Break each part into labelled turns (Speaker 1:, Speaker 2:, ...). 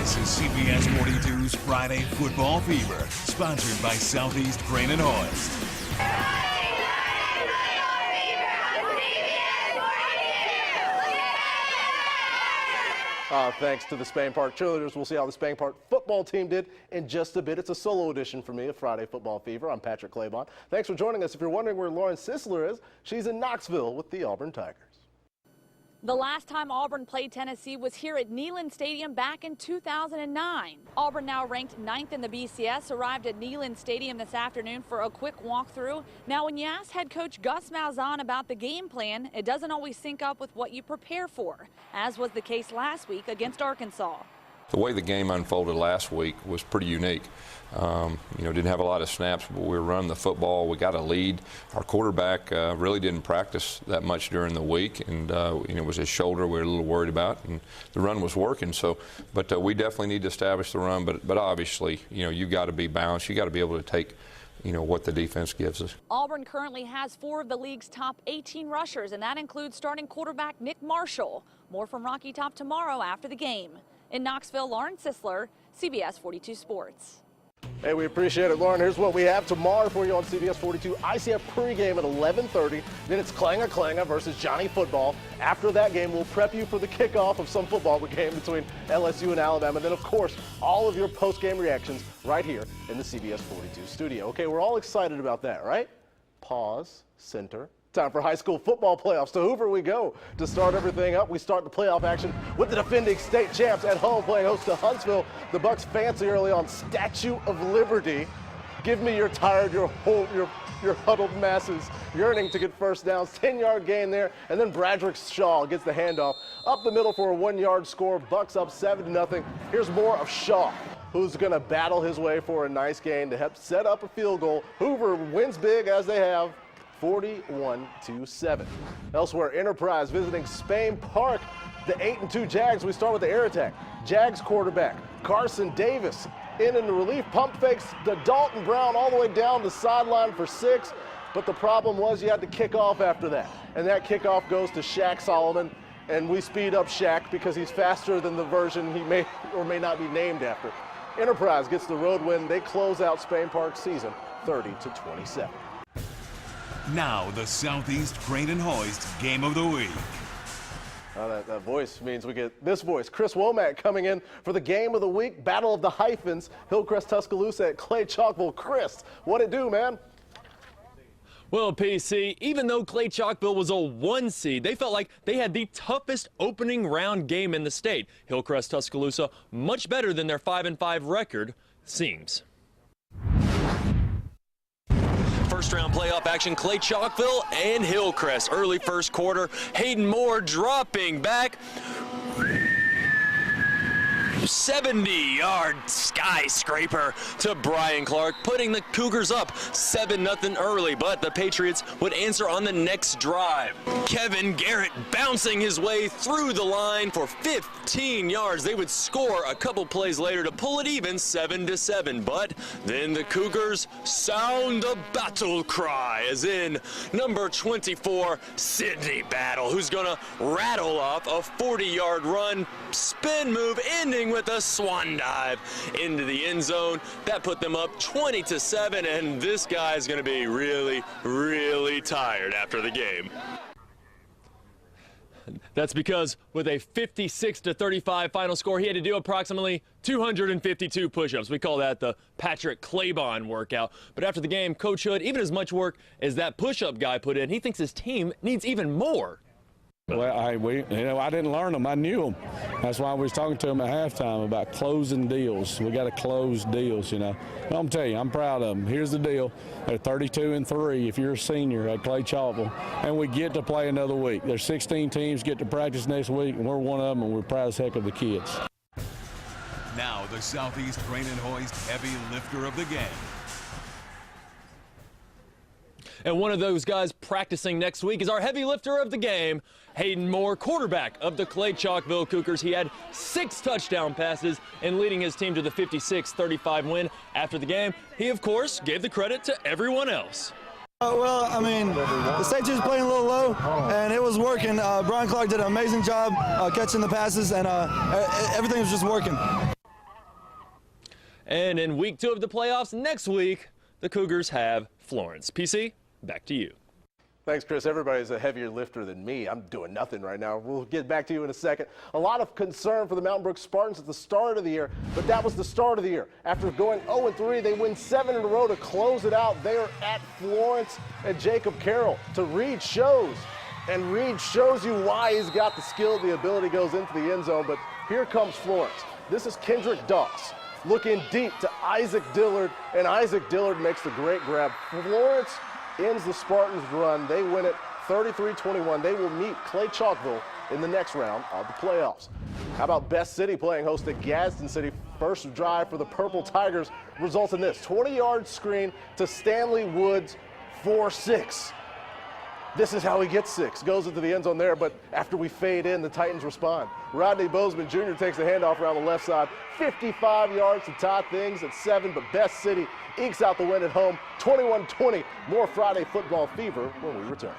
Speaker 1: This is CBS 42's Friday Football Fever, sponsored by Southeast Grain and Hoist.
Speaker 2: Thanks to the Spain Park cheerleaders. We'll see how the Spain Park football team did in just a bit. It's a solo edition for me of Friday Football Fever. I'm Patrick Claybon. Thanks for joining us. If you're wondering where Lauren Sisler is, she's in Knoxville with the Auburn Tigers.
Speaker 3: The last time Auburn played Tennessee was here at Neyland Stadium back in 2009. Auburn, now ranked 9th in the BCS, arrived at Neyland Stadium this afternoon for a quick walkthrough. Now, when you ask head coach Gus Malzahn about the game plan, it doesn't always sync up with what you prepare for, as was the case last week against Arkansas.
Speaker 4: The way the game unfolded last week was pretty unique. Didn't have a lot of snaps, but we were running the football. We got a lead. Our quarterback really didn't practice that much during the week, and it was his shoulder we were a little worried about, and the run was working. But we definitely need to establish the run. But obviously, you got to be balanced. You got to be able to take what the defense gives us.
Speaker 3: Auburn currently has 4 of the league's top 18 rushers, and that includes starting quarterback Nick Marshall. More from Rocky Top tomorrow after the game. In Knoxville, Lauren Sisler, CBS 42 Sports.
Speaker 2: Hey, we appreciate it, Lauren. Here's what we have tomorrow for you on CBS 42. ICF pregame at 11:30. Then it's Klanga versus Johnny Football. After that game, we'll prep you for the kickoff of some football game between LSU and Alabama. Then, of course, all of your post-game reactions right here in the CBS 42 studio. Okay, we're all excited about that, right? Pause, center. Time for high school football playoffs. To Hoover we go. To start everything up, we start the playoff action with the defending state champs at home playing host to Huntsville. The Bucks fancy early on Statue of Liberty. Give me your tired, your huddled masses yearning to get first downs. 10-yard gain there, and then Bradrick Shaw gets the handoff up the middle for a 1-yard score. Bucks up 7-0. Here's more of Shaw, who's going to battle his way for a nice gain to help set up a field goal. Hoover wins big as they have. 41-7. Elsewhere, Enterprise visiting Spain Park. The 8-2 Jags. We start with the air attack. Jags quarterback Carson Davis in the relief. Pump fakes the Dalton Brown all the way down the sideline for 6. But the problem was you had to kick off after that. And that kickoff goes to Shaq Solomon. And we speed up Shaq because he's faster than the version he may or may not be named after. Enterprise gets the road win. They close out Spain Park's season 30-27.
Speaker 1: Now the Southeast Grain and Hoist Game of the Week.
Speaker 2: That voice means we get this voice. Chris Womack coming in for the Game of the Week. Battle of the Hyphens. Hillcrest Tuscaloosa at ClayChalkville. Chris, what it do, man?
Speaker 5: Well, PC, even though ClayChalkville was a 1 seed, they felt like they had the toughest opening round game in the state. Hillcrest Tuscaloosa much better than their 5-5 record seems. First round playoff action, ClayChalkville and Hillcrest. Early first quarter, Hayden Moore dropping back. 70-yard skyscraper to Brian Clark, putting the Cougars up 7-0 early, but the Patriots would answer on the next drive. Kevin Garrett bouncing his way through the line for 15 yards. They would score a couple plays later to pull it even 7-7, but then the Cougars sound the battle cry, as in number 24, Sydney Battle, who's gonna rattle off a 40-yard run, spin move, ending with a swan dive into the end zone. That put them up 20-7, and this guy's going to be really, really tired after the game. That's because with a 56-35 final score, he had to do approximately 252 push-ups. We call that the Patrick Claybon workout. But after the game, Coach Hood, even as much work as that push-up guy put in, he thinks his team needs even more.
Speaker 6: Well, I didn't learn them. I knew them. That's why I was talking to them at halftime about closing deals. We got to close deals, But I'm telling you, I'm proud of them. Here's the deal. They're 32-3 if you're a senior at ClayChalkville, and we get to play another week. There's 16 teams get to practice next week, and we're one of them, and we're proud as heck of the kids.
Speaker 1: Now the Southeast Grain and Hoist heavy lifter of the game.
Speaker 5: And one of those guys practicing next week is our heavy lifter of the game, Hayden Moore, quarterback of the ClayChalkville Cougars. He had 6 touchdown passes and leading his team to the 56-35 win. After the game, he, of course, gave the credit to everyone else.
Speaker 7: Well, I mean, the state team's playing a little low, and it was working. Brian Clark did an amazing job catching the passes, and everything was just working.
Speaker 5: And in week 2 of the playoffs next week, the Cougars have Florence. PC, back to you.
Speaker 2: Thanks, Chris. Everybody's a heavier lifter than me. I'm doing nothing right now. We'll get back to you in a second. A lot of concern for the Mountain Brook Spartans at the start of the year, but that was the start of the year. After going 0-3, they win 7 in a row to close it out. They are at Florence and Jacob Carroll to Reed shows. And Reed shows you why he's got the skill, the ability goes into the end zone. But here comes Florence. This is Kendrick Doss looking deep to Isaac Dillard, and Isaac Dillard makes the great grab. Florence ends the Spartans' run. They win it 33-21. They will meet ClayChalkville in the next round of the playoffs. How about Best City playing host to Gadsden City? First drive for the Purple Tigers results in this 20-yard screen to Stanley Woods, 4-6. This is how he gets 6. Goes into the end zone there, but after we fade in, the Titans respond. Rodney Bozeman Jr. takes the handoff around the left side. 55 yards to tie things at 7, but Best City ekes out the win at home, 21-20. More Friday Football Fever when we return.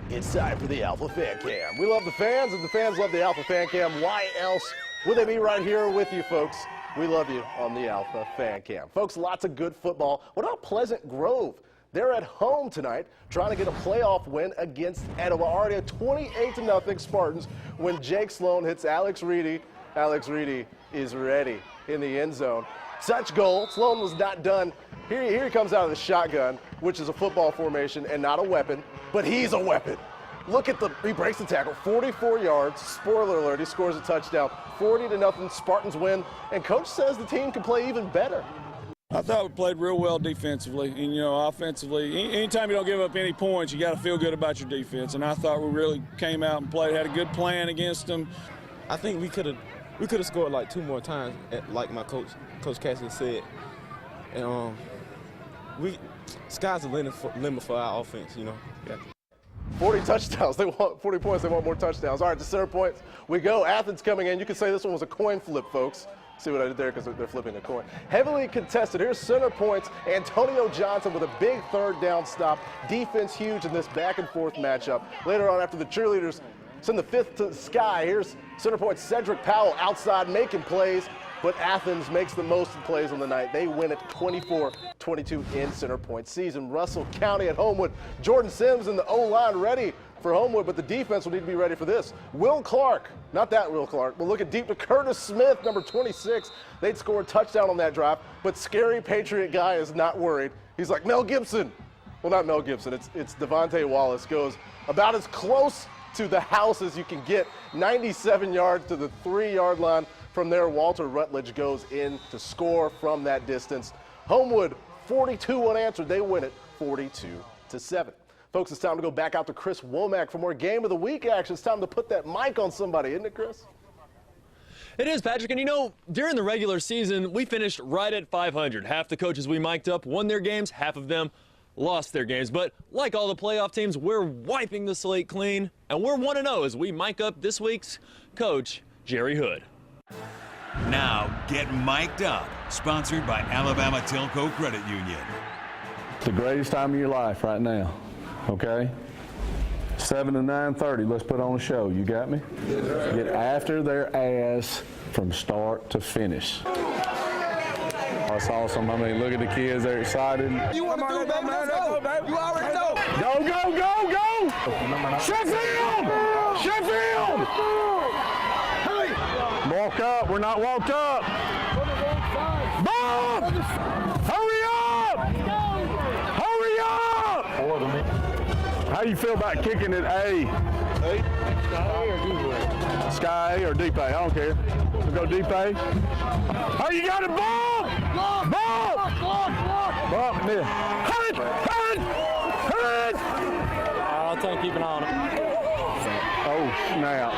Speaker 2: It's time for the Alpha Fan Cam. We love the fans, and the fans love the Alpha Fan Cam. Why else would they be right here with you, folks? We love you on the Alpha Fan Cam. Folks, lots of good football. What about Pleasant Grove? They're at home tonight trying to get a playoff win against Etowah. Already a 28-0 Spartans when Jake Sloan hits Alex Reedy. Alex Reedy is ready in the end zone. Such goal. Sloan was not done. Here he comes out of the shotgun, which is a football formation and not a weapon, but he's a weapon. Look at he breaks the tackle, 44 yards. Spoiler alert, he scores a touchdown. 40-0, Spartans win, and coach says the team can play even better.
Speaker 6: I thought we played real well defensively, and you know, offensively, anytime you don't give up any points, you got to feel good about your defense. And I thought we really came out and played, had a good plan against them.
Speaker 8: I think we could have scored like 2 more times, like my coach Cassidy said. And sky's the limit for our offense, you know. Yeah.
Speaker 2: 40 touchdowns. They want 40 points. They want more touchdowns. All right, to center points we go. Athens coming in. You could say this one was a coin flip, folks. See what I did there because they're flipping a coin. Heavily contested. Here's center points. Antonio Johnson with a big 3rd down stop. Defense huge in this back and forth matchup. Later on, after the cheerleaders send the 5th to the sky, here's center point Cedric Powell outside making plays, but Athens makes the most of the plays on the night. They win it 24-22 in center point season. Russell County at Homewood. Jordan Sims in the O-line ready for Homewood, but the defense will need to be ready for this. Will Clark, not that Will Clark, but looking deep to Curtis Smith, number 26. They'd score a touchdown on that drive, but scary Patriot guy is not worried. He's like, Mel Gibson. Well, not Mel Gibson. It's Devontae Wallace. Goes about as close to the house as you can get. 97 yards to the 3-yard line. From there, Walter Rutledge goes in to score from that distance. Homewood, 42 unanswered. They win it 42-7. Folks, it's time to go back out to Chris Womack for more Game of the Week action. It's time to put that mic on somebody, isn't it, Chris?
Speaker 5: It is, Patrick, and you know, during the regular season, we finished right at 500. Half the coaches we mic'd up won their games, half of them lost their games. But like all the playoff teams, we're wiping the slate clean, and we're 1-0 as we mic up this week's coach, Jerry Hood.
Speaker 1: Now get mic'd up. Sponsored by Alabama Telco Credit Union.
Speaker 6: It's the greatest time of your life right now, okay? 7 to 9:30, let's put on a show. You got me? Get after their ass from start to finish. That's awesome. I mean, look at the kids. They're excited.
Speaker 7: You want to do, baby? Let's go, baby. You already know.
Speaker 6: Go, go, go, go! Sheffield! Sheffield! Walk up. We're not walked up. Bob! Hurry up! Hurry up! How do you feel about kicking it A? Sky A or deep A? I don't care. We'll go deep A. Oh, you got it, Bob! Bob! Bob, yeah. Hurry! Hurry! Hurry!
Speaker 8: I'll try and keep an eye on it.
Speaker 6: Oh, snap.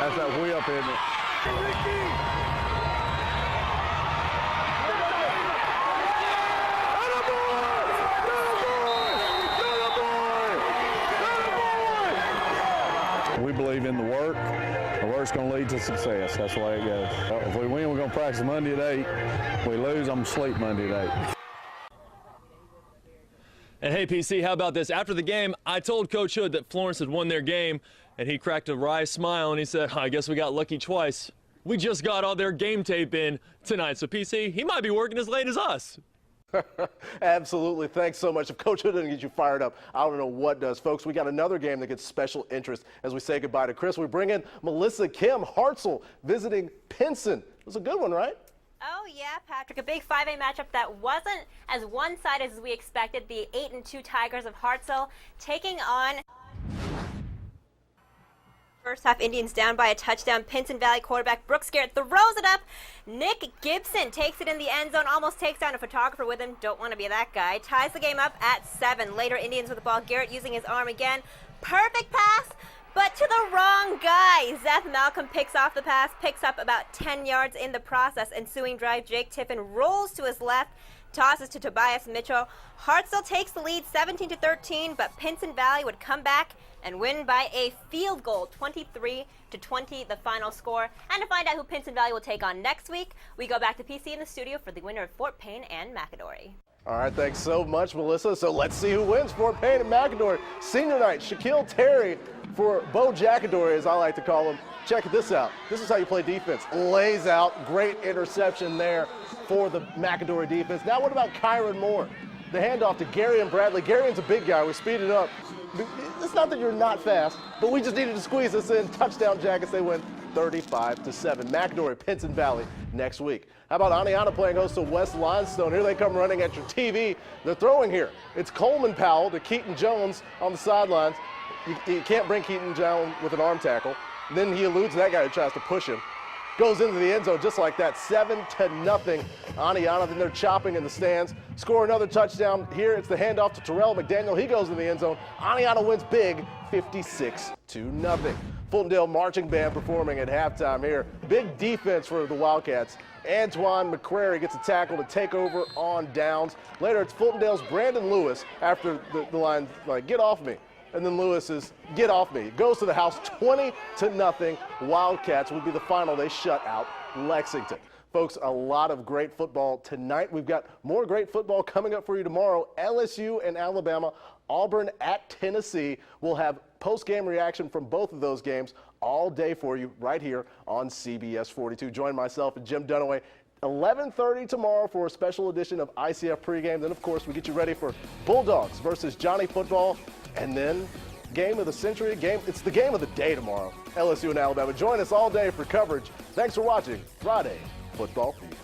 Speaker 6: That's that whip, isn't it? We believe in the work. The work's going to lead to success. That's the way it goes. If we win, we're going to practice Monday at 8. If we lose, I'm going to sleep Monday at 8.
Speaker 5: And hey, PC, how about this? After the game, I told Coach Hood that Florence had won their game, and he cracked a wry smile, and he said, I guess we got lucky twice. We just got all their game tape in tonight. So, PC, he might be working as late as us.
Speaker 2: Absolutely. Thanks so much. If Coach Hood didn't get you fired up, I don't know what does. Folks, we got another game that gets special interest as we say goodbye to Chris. We bring in Melissa Kim Hartselle visiting Pinson. It was a good one, right?
Speaker 9: Oh, yeah, Patrick. A big 5A matchup that wasn't as one-sided as we expected. The 8-2 Tigers of Hartselle taking on first half Indians down by a touchdown. Pinson Valley quarterback Brooks Garrett throws it up. Nick Gibson takes it in the end zone, almost takes down a photographer with him. Don't want to be that guy. Ties the game up at 7. Later, Indians with the ball. Garrett using his arm again. Perfect pass, but to the wrong guy. Zeth Malcolm picks off the pass, picks up about 10 yards in the process. Ensuing drive, Jake Tiffin rolls to his left, tosses to Tobias Mitchell. Hartselle takes the lead 17-13, but Pinson Valley would come back and win by a field goal, 23-20, the final score. And to find out who Pinson Valley will take on next week, we go back to PC in the studio for the winner of Fort Payne and McAdory.
Speaker 2: All right, thanks so much, Melissa. So let's see who wins Fort Payne and McAdory. Senior night, Shaquille Terry for Bo Jackadory, as I like to call him. Check this out. This is how you play defense. Lays out, great interception there for the McAdory defense. Now what about Kyron Moore? The handoff to Gary and Bradley. Gary's a big guy. We speed it up. It's not that you're not fast, but we just needed to squeeze this in. Touchdown Jackets. They win 35-7. McAdory, Pinson Valley next week. How about Oneonta playing host to West Limestone? Here they come running at your TV. They're throwing here. It's Coleman Powell to Keaton Jones on the sidelines. You can't bring Keaton Jones with an arm tackle. Then he eludes that guy who tries to push him. goes into the end zone just like that, 7-0. Oneonta, then they're chopping in the stands. Score another touchdown. Here it's the handoff to Terrell McDaniel. He goes in the end zone. Oneonta wins big, 56-0. Fultondale Marching Band performing at halftime here. Big defense for the Wildcats. Antoine McCrary gets a tackle to take over on downs. Later, it's Fultondale's Brandon Lewis after the line, like, get off me. And then Lewis is, get off me. Goes to the house, 20-0. Wildcats would be the final. They shut out Lexington. Folks, a lot of great football tonight. We've got more great football coming up for you tomorrow. LSU and Alabama, Auburn at Tennessee. We'll have post-game reaction from both of those games all day for you right here on CBS 42. Join myself and Jim Dunaway 11:30 tomorrow for a special edition of ICF pregame. Then, of course, we get you ready for Bulldogs versus Johnny Football. And then game of the century, it's the game of the day tomorrow, LSU and Alabama. Join us all day for coverage. Thanks for watching Friday Football Fever.